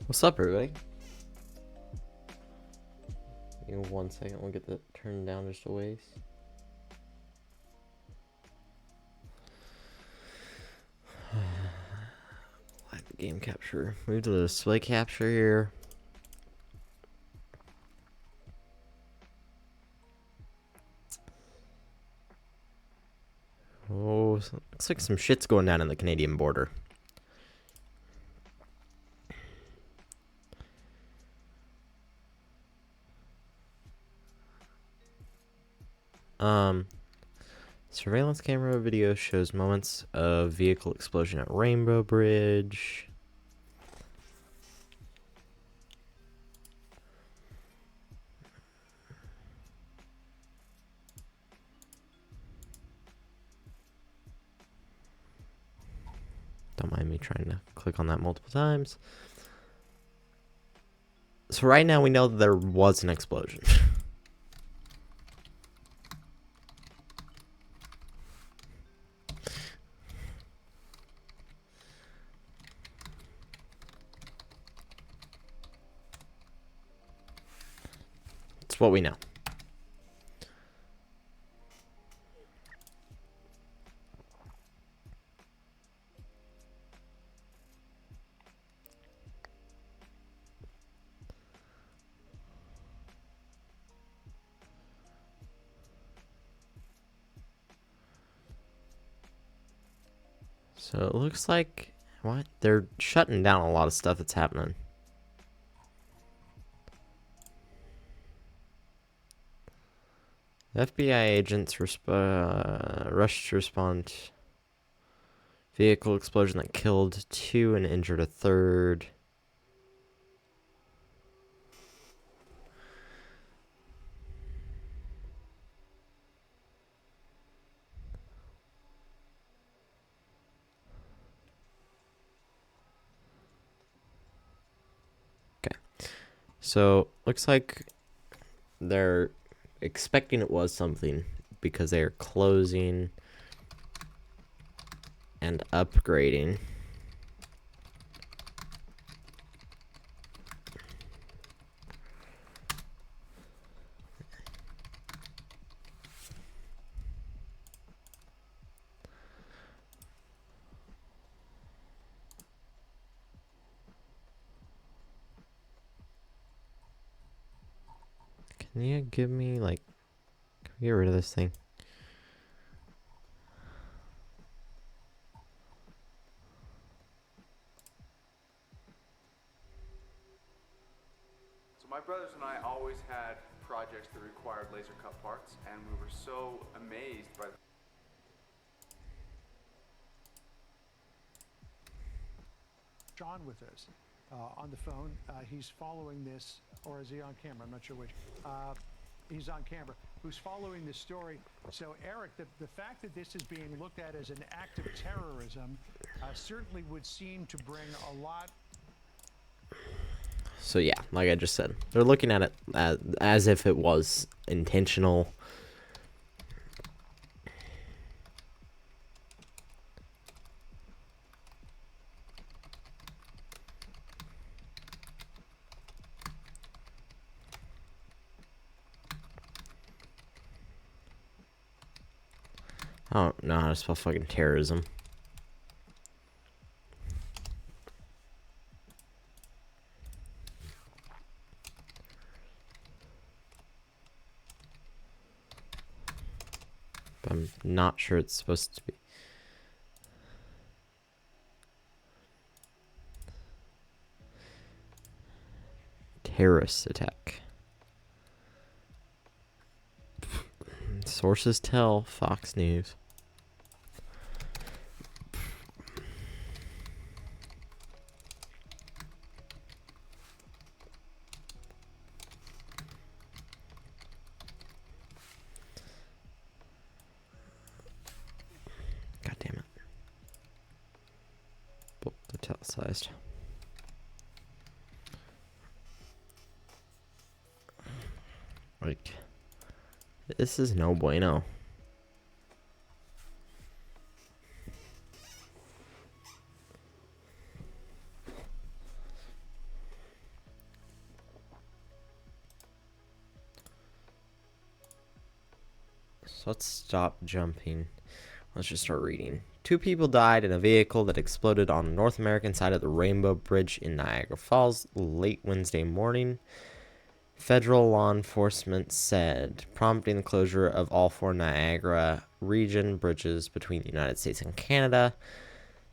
What's up, everybody? Give me 1 second. We'll get that turned down just a ways. Live game capture. Move to the display capture here. Oh, looks like some shit's going down in the Canadian border. Surveillance camera video shows moments of vehicle explosion at Rainbow Bridge. Don't mind me trying to click on that multiple times. So right now we know that there was an explosion. It's what we know. So it looks like, what? They're shutting down a lot of stuff that's happening. FBI agents rushed to respond. Vehicle explosion that killed 2 and injured a third. Okay. So, looks like they're expecting it was something because they are closing and upgrading. Can you give me, like, can we get rid of this thing? So my brothers and I always had projects that required laser cut parts, and we were so amazed by John with us on the phone. He's following this, or is he on camera? I'm not sure which. He's on camera. Who's following this story? So, Eric, the fact that this is being looked at as an act of terrorism certainly would seem to bring a lot. So yeah, like I just said, they're looking at it as if it was intentional. I don't know how to spell fucking terrorism. But I'm not sure it's supposed to be. Terrorist attack. Sources tell Fox News. God damn it. Book italicized. Like, this is no bueno. So let's stop jumping. Let's just start reading. 2 people died in a vehicle that exploded on the North American side of the Rainbow Bridge in Niagara Falls late Wednesday morning, federal law enforcement said, prompting the closure of all 4 Niagara region bridges between the United States and Canada.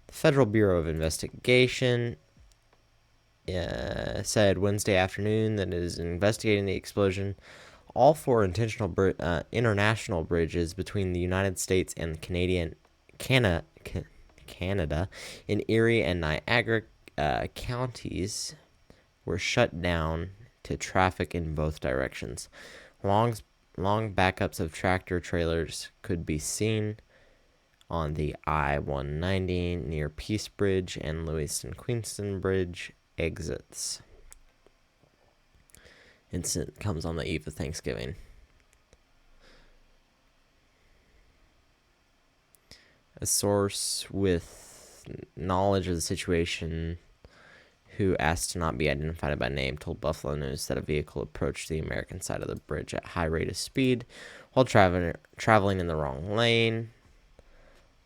The Federal Bureau of Investigation said Wednesday afternoon that it is investigating the explosion. All 4 international bridges between the United States and Canada in Erie and Niagara counties were shut down to traffic in both directions. Long backups of tractor trailers could be seen on the I-190 near Peace Bridge and Lewiston-Queenston Bridge exits. Incident comes on the eve of Thanksgiving. A source with knowledge of the situation, who asked to not be identified by name, told Buffalo News that a vehicle approached the American side of the bridge at high rate of speed while traveling in the wrong lane,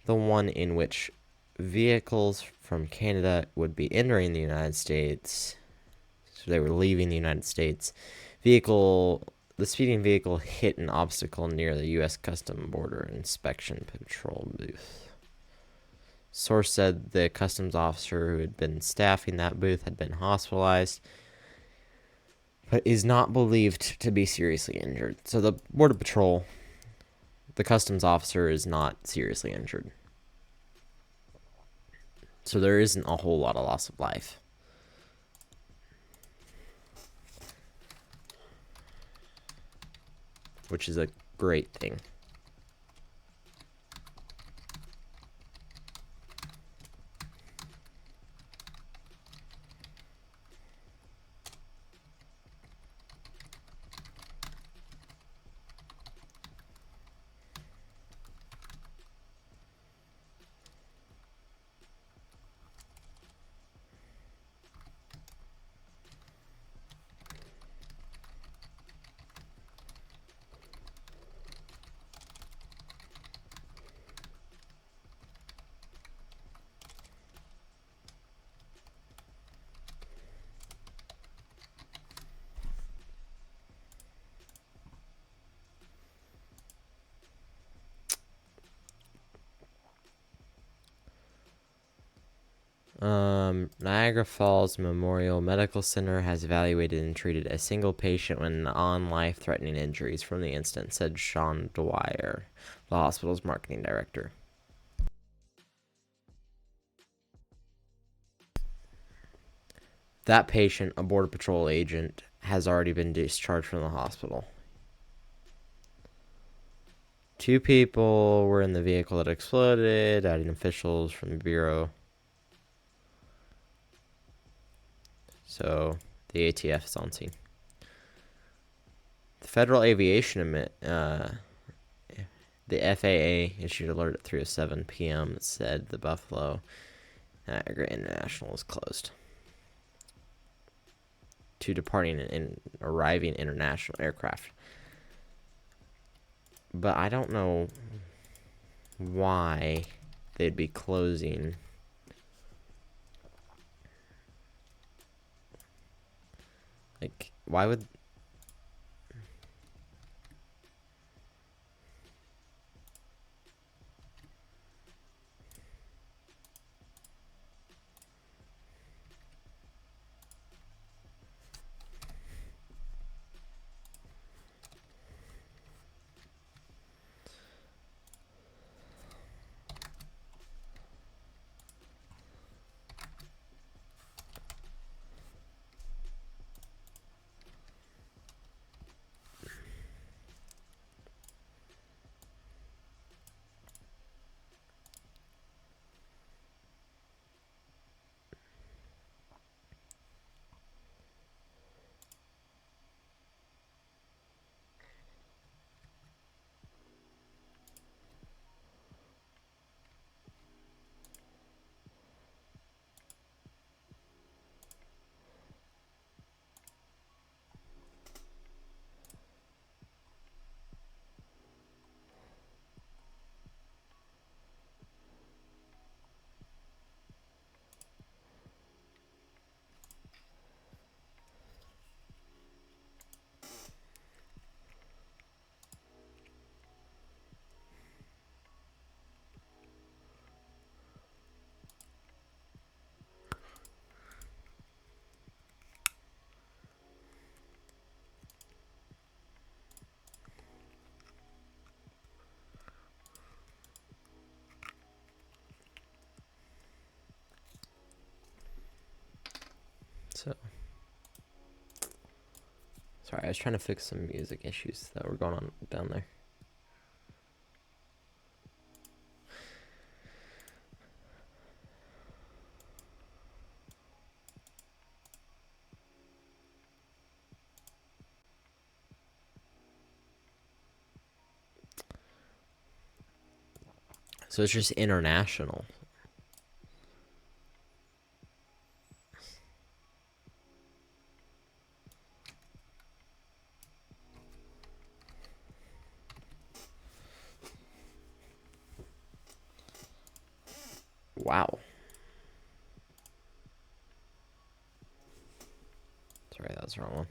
the one in which vehicles from Canada would be entering the United States. So they were leaving the United States. The speeding vehicle hit an obstacle near the U.S. Customs Border Inspection Patrol booth. Source said the customs officer who had been staffing that booth had been hospitalized, but is not believed to be seriously injured. So the Border Patrol, the customs officer, is not seriously injured. So there isn't a whole lot of loss of life. Which is a great thing. Niagara Falls Memorial Medical Center has evaluated and treated a single patient with non-life-threatening injuries from the incident, said Sean Dwyer, the hospital's marketing director. That patient, a Border Patrol agent, has already been discharged from the hospital. 2 people were in the vehicle that exploded, adding officials from the Bureau. So the ATF is on scene. The Federal Aviation the FAA issued an alert at 3:07 p.m. that said the Buffalo Niagara International is closed to departing and arriving international aircraft. But I don't know why they'd be closing. Like, why would... So, sorry, I was trying to fix some music issues that were going on down there. So it's just international. Wow. Sorry, that was the wrong one.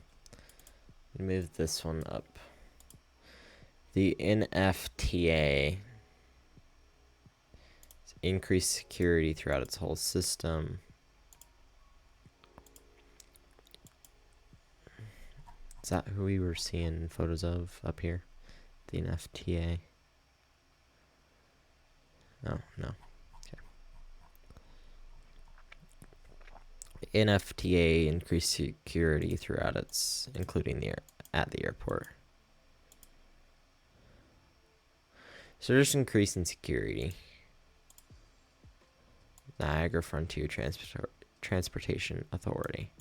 Move this one up. The NFTA increased security throughout its whole system. Is that who we were seeing photos of up here? The NFTA? Oh, no. Okay. NFTA increased security throughout its, including at the airport. So they're just increasing security. Niagara Frontier Transportation Authority.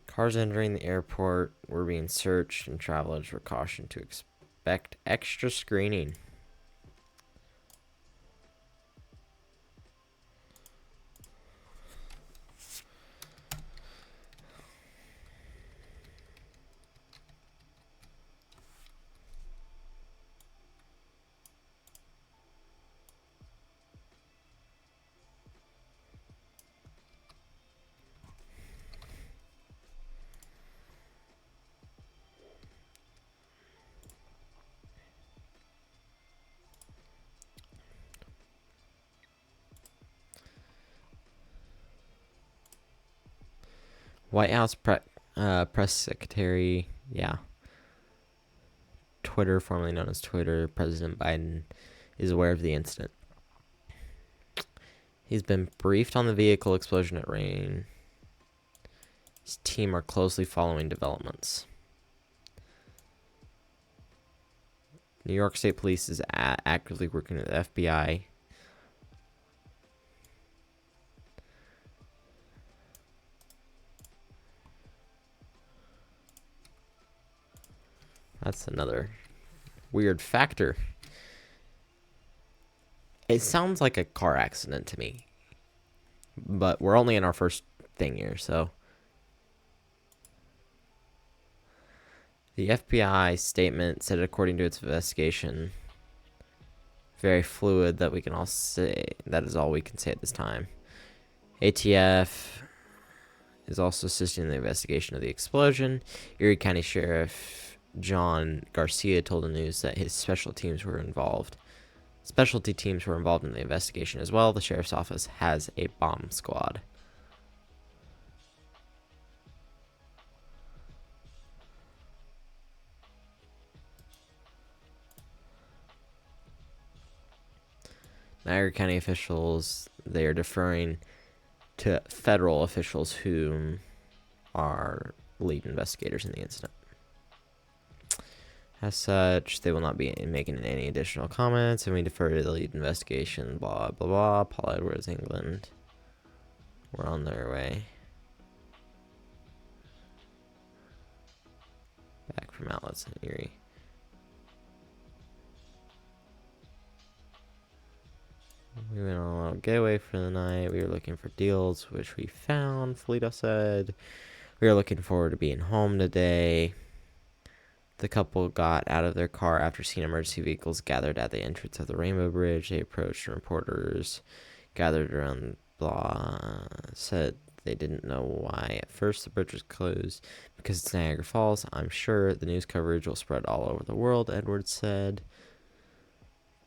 Cars entering the airport were being searched, and travelers were cautioned to expect extra screening. White House press secretary, Twitter, formerly known as Twitter, President Biden is aware of the incident. He's been briefed on the vehicle explosion at Rain. His team are closely following developments. New York State Police is actively working with the FBI. That's another weird factor. It sounds like a car accident to me. But we're only in our first thing here, so. The FBI statement said, according to its investigation, very fluid, that we can all say, that is all we can say at this time. ATF is also assisting in the investigation of the explosion. Erie County Sheriff John Garcia told the news that his specialty teams were involved in the investigation as well. The sheriff's office has a bomb squad. Niagara County officials, they are deferring to federal officials who are lead investigators in the incident. As such, they will not be making any additional comments, and we defer to the lead investigation, blah, blah, blah. Paul Edwards, England. We're on their way. Back from outlets in Erie. We went on a little getaway for the night. We were looking for deals, which we found, Felito said. We are looking forward to being home today. The couple got out of their car after seeing emergency vehicles gathered at the entrance of the Rainbow Bridge. They approached reporters gathered around blah, said they didn't know why at first the bridge was closed because it's Niagara Falls. I'm sure the news coverage will spread all over the world, Edwards said.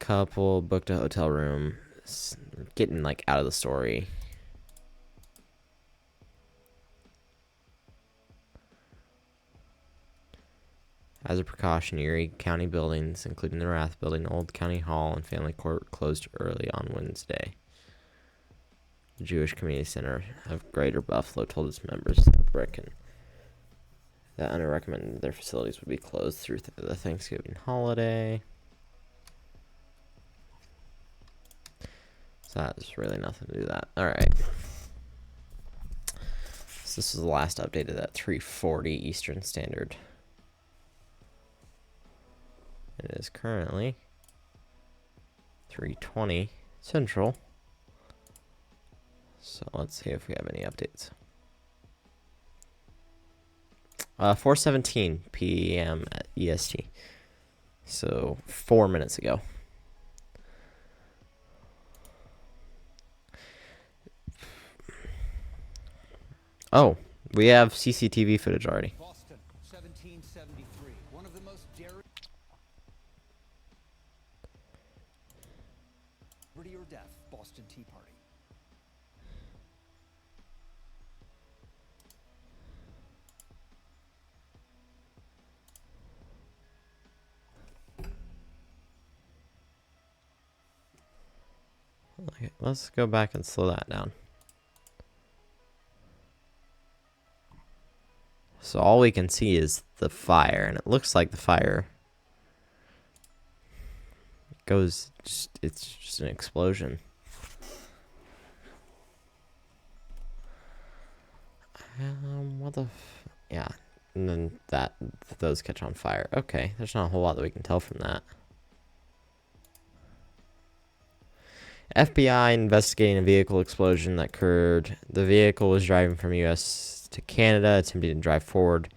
Couple booked a hotel room. Getting like out of the story. As a precaution, Erie County buildings, including the Rath Building, Old County Hall, and Family Court, closed early on Wednesday. The Jewish Community Center of Greater Buffalo told its members that recommended their facilities would be closed through the Thanksgiving holiday. So that's really nothing to do with that. All right. So this is the last updated at 3:40 Eastern Standard. It is currently 3:20 Central. So let's see if we have any updates. 4:17 p.m. at EST. So 4 minutes ago. Oh, we have CCTV footage already. Boston, 1773. One of the most daring. Liberty or death, Boston Tea Party. Okay, let's go back and slow that down. So all we can see is the fire, and it looks like the fire goes, it's just an explosion. What the yeah, and then those catch on fire. Okay, there's not a whole lot that we can tell from that. FBI investigating a vehicle explosion that occurred. The vehicle was driving from U.S. to Canada, attempting to drive forward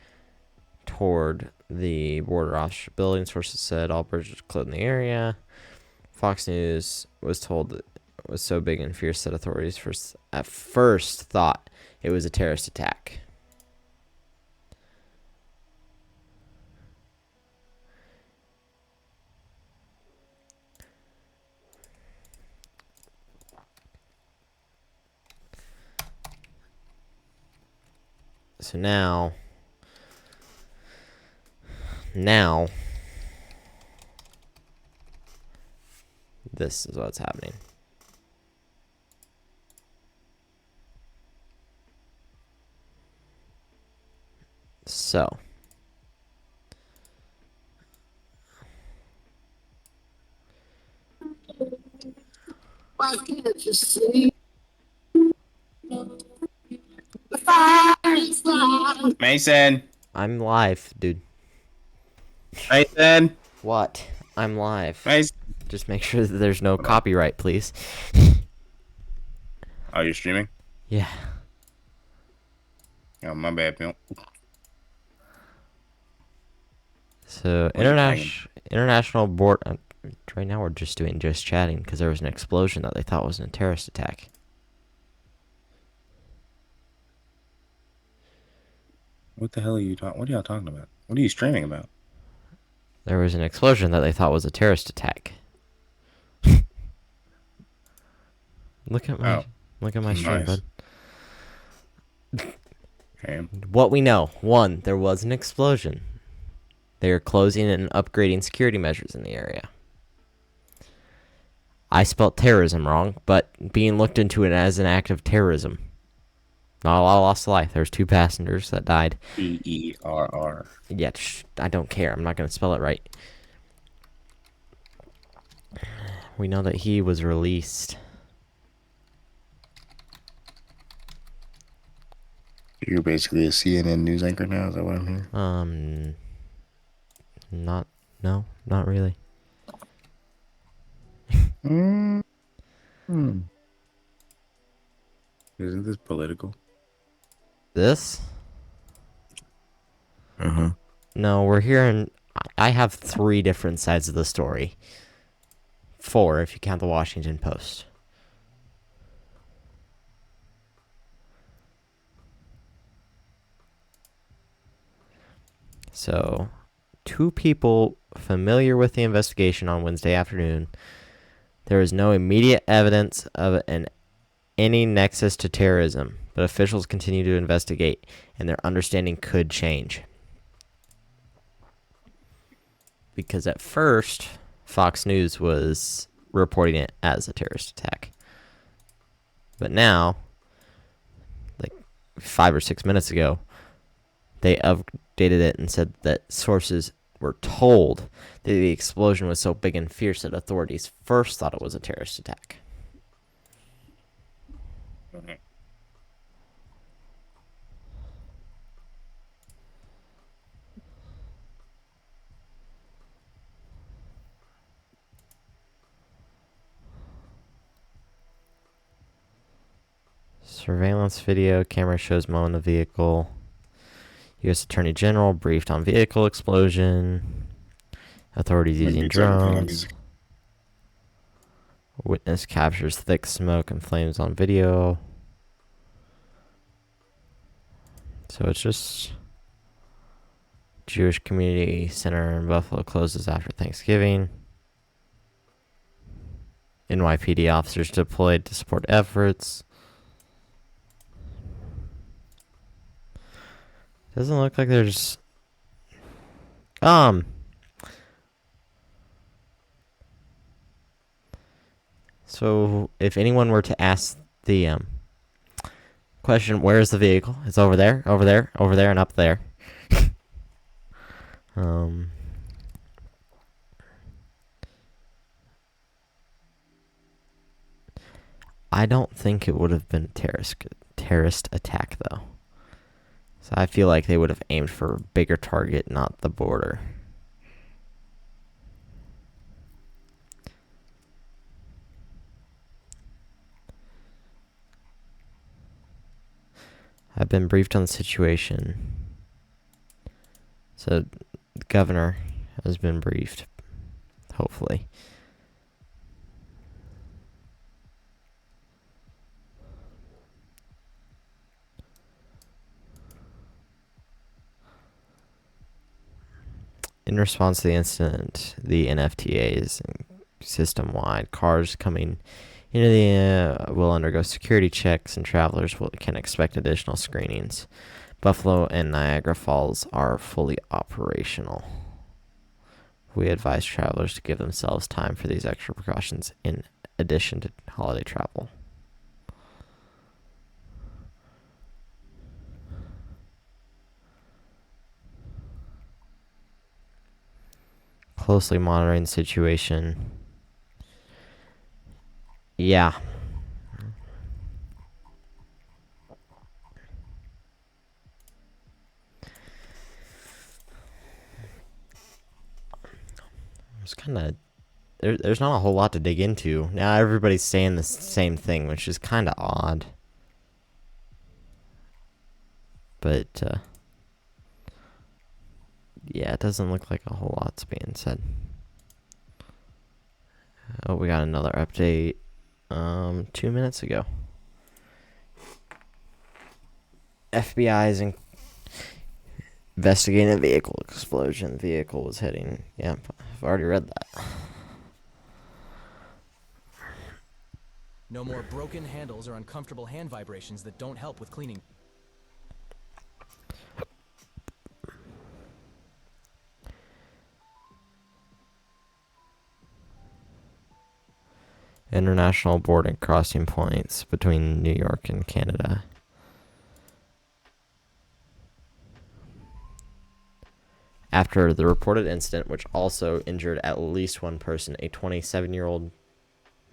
toward the border officer building. Sources said all bridges were closed in the area. Fox News was told that it was so big and fierce that authorities at first thought it was a terrorist attack. So now this is what's happening. So Why can't you see? The fire is light. Mason. I'm live, dude. Mason. What? I'm live. Mason. Just make sure that there's no copyright, please. Oh, you're streaming? Yeah. Oh, my bad, Bill. So international board. Right now we're just doing chatting because there was an explosion that they thought was a terrorist attack. What the hell are you talking? What are y'all talking about? What are you streaming about? There was an explosion that they thought was a terrorist attack. Look at my stream, Nice. bud. Okay. What we know: 1, there was an explosion. They are closing and upgrading security measures in the area. I spelt terrorism wrong, but being looked into it as an act of terrorism. Not a lot lost life. There's 2 passengers that died. Terror. Yeah, I don't care. I'm not going to spell it right. We know that he was released. You're basically a CNN news anchor now. Is that what I'm hearing? Not really. Isn't this political? This? Uh-huh. No, we're hearing. I have 3 different sides of the story. 4 if you count the Washington Post. So, 2 people familiar with the investigation on Wednesday afternoon. There is no immediate evidence of any nexus to terrorism, but officials continue to investigate, and their understanding could change. because at first Fox News was reporting it as a terrorist attack. But now, like 5 or 6 minutes ago, they updated it and said that sources were told that the explosion was so big and fierce that authorities first thought it was a terrorist attack. Surveillance video camera shows Mo in the vehicle. U.S. Attorney General briefed on vehicle explosion. Authorities using drones. Witness captures thick smoke and flames on video. So it's just Jewish Community Center in Buffalo closes after Thanksgiving. NYPD officers deployed to support efforts. Doesn't look like there's so if anyone were to ask the question, where's the vehicle? It's over there, over there, over there, and up there. I don't think it would have been a terrorist attack though. So I feel like they would have aimed for a bigger target, not the border. I've been briefed on the situation. So the governor has been briefed, hopefully. In response to the incident, the NFTA's system-wide cars coming into the will undergo security checks, and travelers can expect additional screenings. Buffalo and Niagara Falls are fully operational. We advise travelers to give themselves time for these extra precautions in addition to holiday travel. Closely monitoring the situation. Yeah. It's kind of there's not a whole lot to dig into. Now everybody's saying the same thing, which is kind of odd. But yeah, it doesn't look like a whole lot's being said. Oh, we got another update 2 minutes ago. FBI is investigating a vehicle explosion. The vehicle was hitting. Yeah, I've already read that. No more broken handles or uncomfortable hand vibrations that don't help with cleaning. International border crossing points between New York and Canada. After the reported incident, which also injured at least one person, a 27-year-old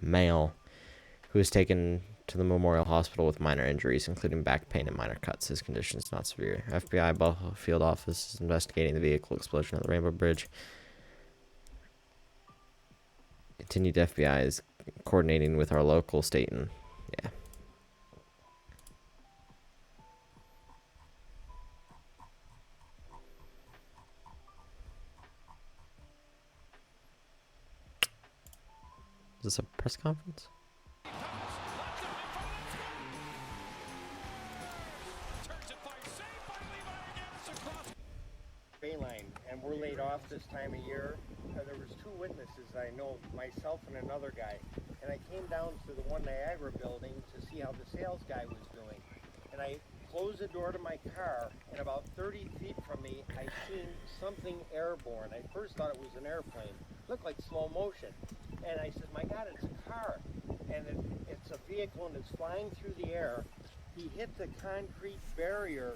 male who was taken to the Memorial Hospital with minor injuries, including back pain and minor cuts. His condition is not severe. FBI Buffalo Field Office is investigating the vehicle explosion at the Rainbow Bridge. Continued FBI is coordinating with our local, state, and yeah. Is this a press conference? Bayline, and we're laid off this time of year. There was 2 witnesses I know, myself and another guy, and I came down to the One Niagara building to see how the sales guy was doing. and I closed the door to my car, and about 30 feet from me, I seen something airborne. I first thought it was an airplane. It looked like slow motion. And I said, my God, it's a car. And it's a vehicle, and it's flying through the air. He hit the concrete barrier,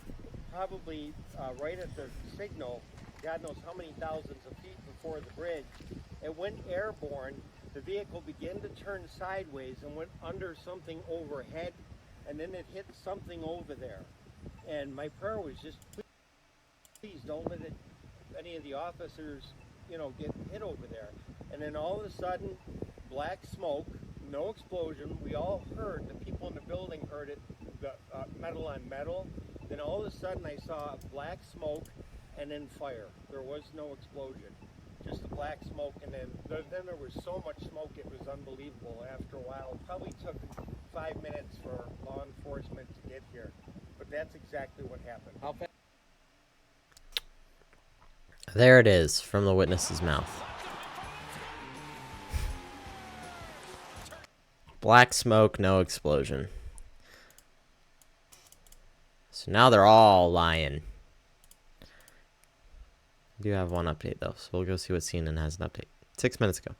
probably right at the signal, God knows how many thousands of feet before the bridge. It went airborne. The vehicle began to turn sideways and went under something overhead, and then it hit something over there. And my prayer was just, please don't let any of the officers, get hit over there. And then all of a sudden, black smoke, no explosion. We all heard, the people in the building heard it, the metal on metal. Then all of a sudden I saw black smoke and then fire. There was no explosion, just the black smoke. And then there was so much smoke, it was unbelievable. After a while, it probably took 5 minutes for law enforcement to get here. But that's exactly what happened. How fast? There it is, from the witness's mouth. Black smoke, no explosion. So now they're all lying. I do have one update though, so we'll go see what CNN has an update. 6 minutes ago.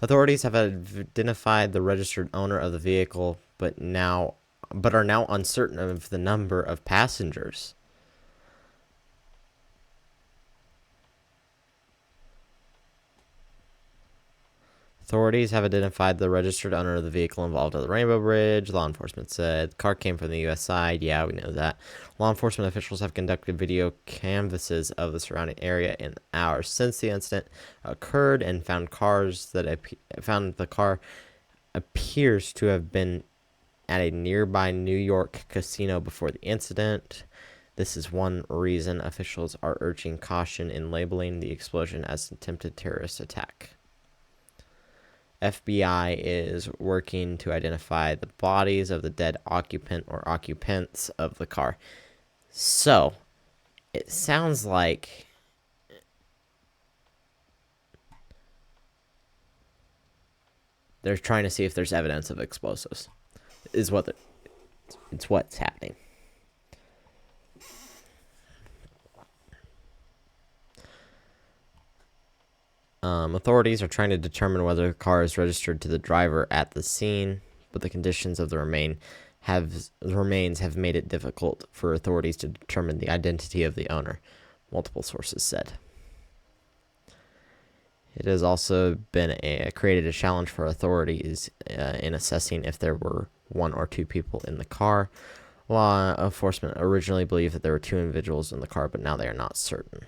Authorities have identified the registered owner of the vehicle, but are now uncertain of the number of passengers. Authorities have identified the registered owner of the vehicle involved at the Rainbow Bridge. Law enforcement said the car came from the U.S. side. Yeah, we know that. Law enforcement officials have conducted video canvasses of the surrounding area in the hours since the incident occurred and found the car appears to have been at a nearby New York casino before the incident. This is one reason officials are urging caution in labeling the explosion as an attempted terrorist attack. FBI is working to identify the bodies of the dead occupant or occupants of the car. So, it sounds like they're trying to see if there's evidence of explosives. It's what's happening. Authorities are trying to determine whether the car is registered to the driver at the scene, but the conditions of the remains have made it difficult for authorities to determine the identity of the owner, multiple sources said. It has also been created a challenge for authorities in assessing if there were one or two people in the car. Law enforcement originally believed that there were two individuals in the car, but now they are not certain.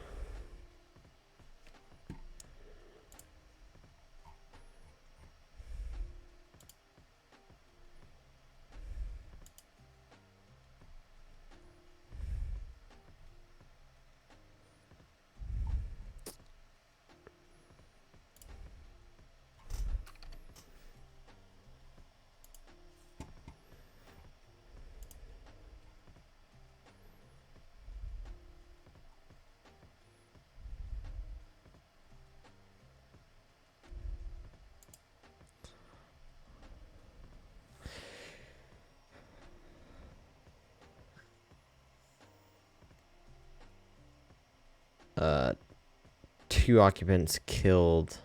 Two occupants killed,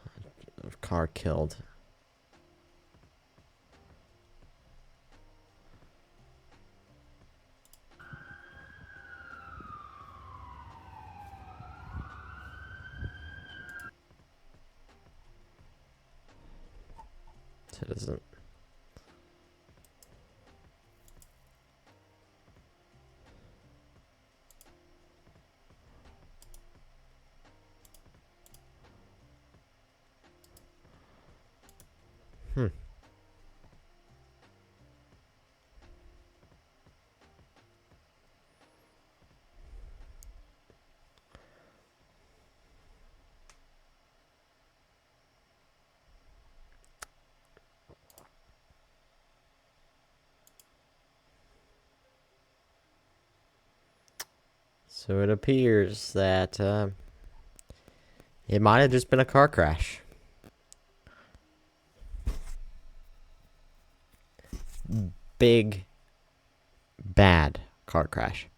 car killed. So it doesn't. So it appears that it might have just been a car crash. Big, bad car crash.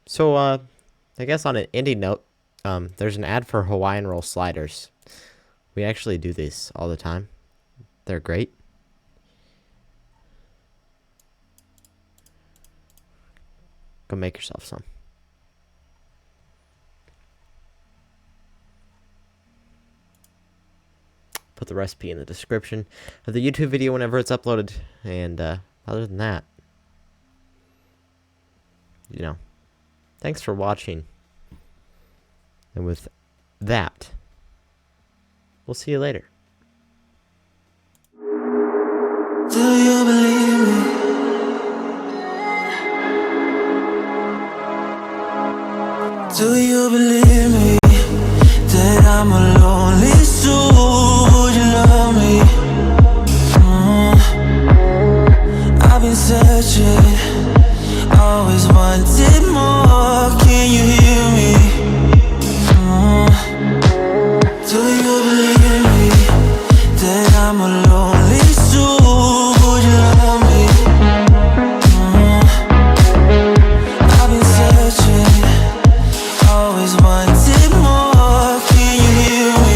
So, I guess on an indie note, there's an ad for Hawaiian Roll sliders. We actually do these all the time. They're great. Go make yourself some. Put the recipe in the description of the YouTube video whenever it's uploaded. And other than that, you know, thanks for watching. And with that, we'll see you later. Do you believe me? Do you believe me that I'm a lonely soul? Would you love me? I've been searching, always wanted more. Can you hear me? Do you believe me that I'm a lonely soul? Would you love me? I've been searching, always wanted more. Can you hear me?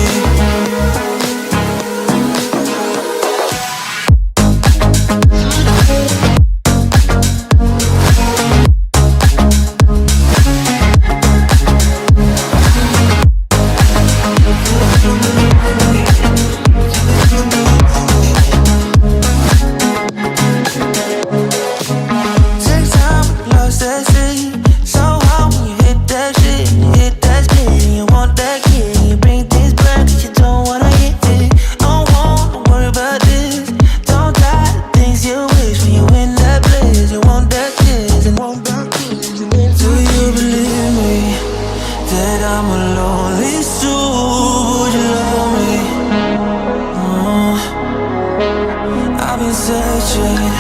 Take time, lost that seat. So hard when you hit that shit. Hit that split and you want that kick. You bring things back 'cause you don't wanna hit it. Don't want to worry about this. Don't die the things you wish when you in that bliss. You want that kiss and want that kiss. Do you believe me that I'm a lonely soul? Would you love me? I've been searching,